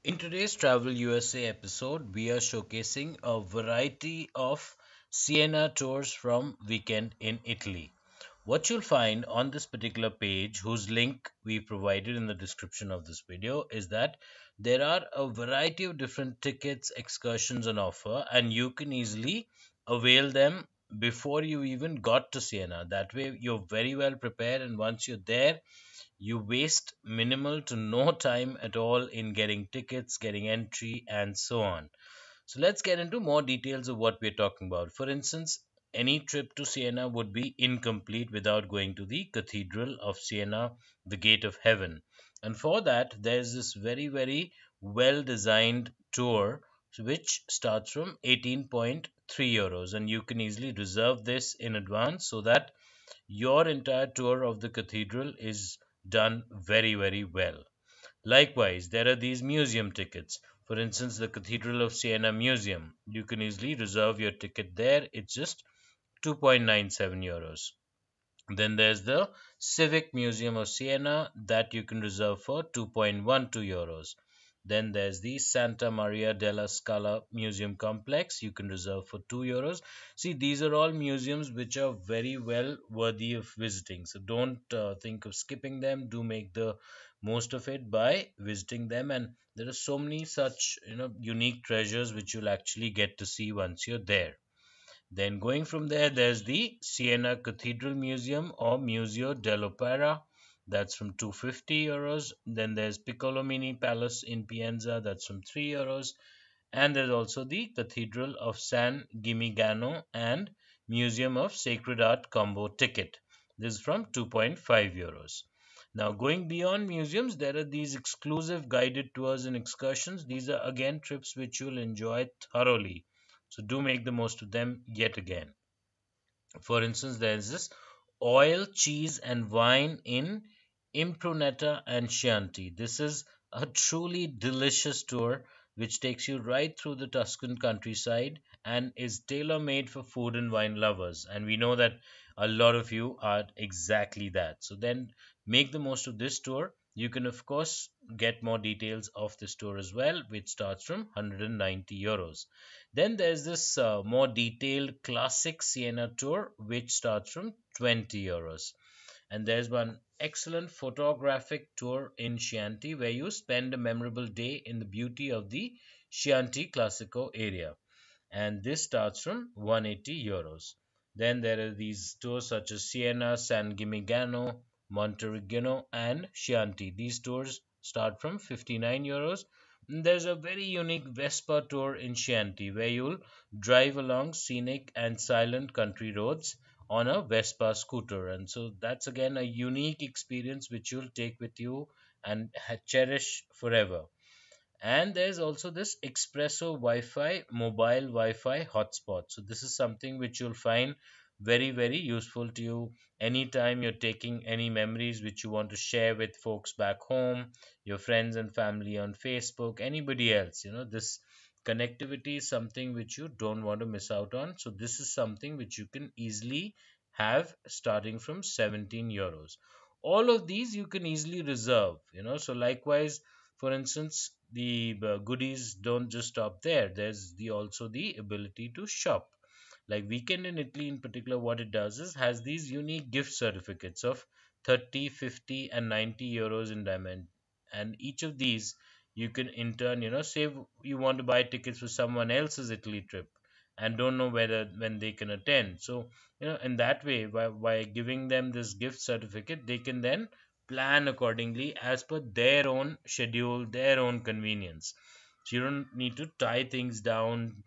In today's Travel USA episode, we are showcasing a variety of Siena tours from Weekend in Italy. What you'll find on this particular page, whose link we provided in the description of this video, is that there are a variety of different tickets, excursions on offer, and you can easily avail them before you even got to Siena. That way, you're very well prepared, and once you're there, you waste minimal to no time at all in getting tickets, getting entry, and so on. So let's get into more details of what we're talking about. For instance, any trip to Siena would be incomplete without going to the Cathedral of Siena, the Gate of Heaven. And for that, there's this very well designed tour which starts from 18.3 euros. And you can easily reserve this in advance so that your entire tour of the cathedral is done very well. Likewise, there are these museum tickets. For instance, the Cathedral of Siena Museum. You can easily reserve your ticket there. It's just 2.97 euros. Then there's the Civic Museum of Siena that you can reserve for 2.12 euros. Then there's the Santa Maria della Scala Museum Complex. You can reserve for 2 euros. See, these are all museums which are very well worthy of visiting. So don't think of skipping them. Do make the most of it by visiting them. And there are so many such unique treasures which you'll actually get to see once you're there. Then going from there, there's the Siena Cathedral Museum or Museo dell'Opera. That's from 250 euros. Then there's Piccolomini Palace in Pienza. That's from 3 euros. And there's also the Cathedral of San Gimignano and Museum of Sacred Art combo ticket. This is from 2.5 euros. Now, going beyond museums, there are these exclusive guided tours and excursions. These are again trips which you'll enjoy thoroughly. So, do make the most of them yet again. For instance, there's this oil, cheese, and wine in Impruneta and Chianti. This is a truly delicious tour which takes you right through the Tuscan countryside and is tailor made for food and wine lovers. And we know that a lot of you are exactly that. So then make the most of this tour. You can, of course, get more details of this tour as well, which starts from 190 euros. Then there's this more detailed classic Siena tour, which starts from 20 euros. And there's one excellent photographic tour in Chianti where you spend a memorable day in the beauty of the Chianti Classico area. And this starts from 180 euros. Then there are these tours such as Siena, San Gimignano, Monteriggioni, and Chianti. These tours start from 59 euros. And there's a very unique Vespa tour in Chianti where you'll drive along scenic and silent country roads on a Vespa scooter. And so that's again a unique experience which you'll take with you and cherish forever. And there's also this Espresso Wi-Fi mobile Wi-Fi hotspot. So this is something which you'll find very useful to you anytime you're taking any memories which you want to share with folks back home, your friends and family on Facebook, anybody else. This connectivity is something which you don't want to miss out on. So this is something which you can easily have starting from 17 euros. All of these you can easily reserve. So likewise, for instance, the goodies don't just stop there. There's the also the ability to shop. Like Weekend in Italy in particular, what it does is has these unique gift certificates of 30, 50, and 90 euros in diamond. And each of these you can in turn, say you want to buy tickets for someone else's Italy trip and don't know whether when they can attend. So, in that way, by giving them this gift certificate, they can then plan accordingly as per their own schedule, their own convenience. So you don't need to tie things down,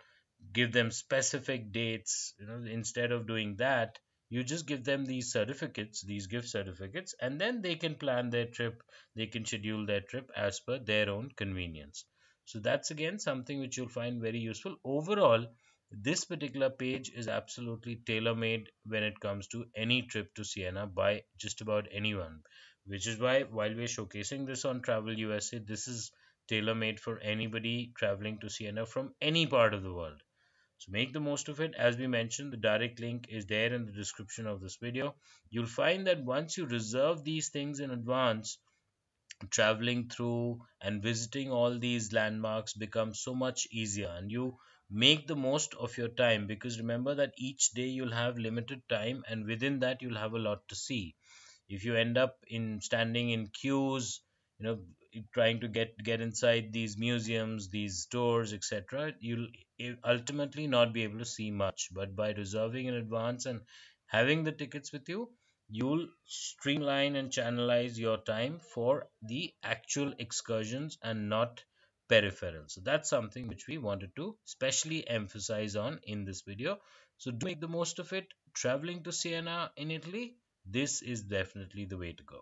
give them specific dates. Instead of doing that, you just give them these certificates, these gift certificates, and then they can plan their trip, they can schedule their trip as per their own convenience. So that's again something which you'll find very useful. Overall, this particular page is absolutely tailor made when it comes to any trip to Siena by just about anyone, which is why while we're showcasing this on Travel USA, this is tailor made for anybody traveling to Siena from any part of the world. So make the most of it. As we mentioned, the direct link is there in the description of this video. You'll find that once you reserve these things in advance, traveling through and visiting all these landmarks becomes so much easier, and you make the most of your time, because remember that each day you'll have limited time, and within that you'll have a lot to see. If you end up in standing in queues, you know, trying to get inside these museums, these stores, etc., you'll ultimately not be able to see much. But by reserving in advance and having the tickets with you, you'll streamline and channelize your time for the actual excursions and not peripherals. So that's something which we wanted to specially emphasize on in this video. So do make the most of it. Traveling to Siena in Italy, this is definitely the way to go.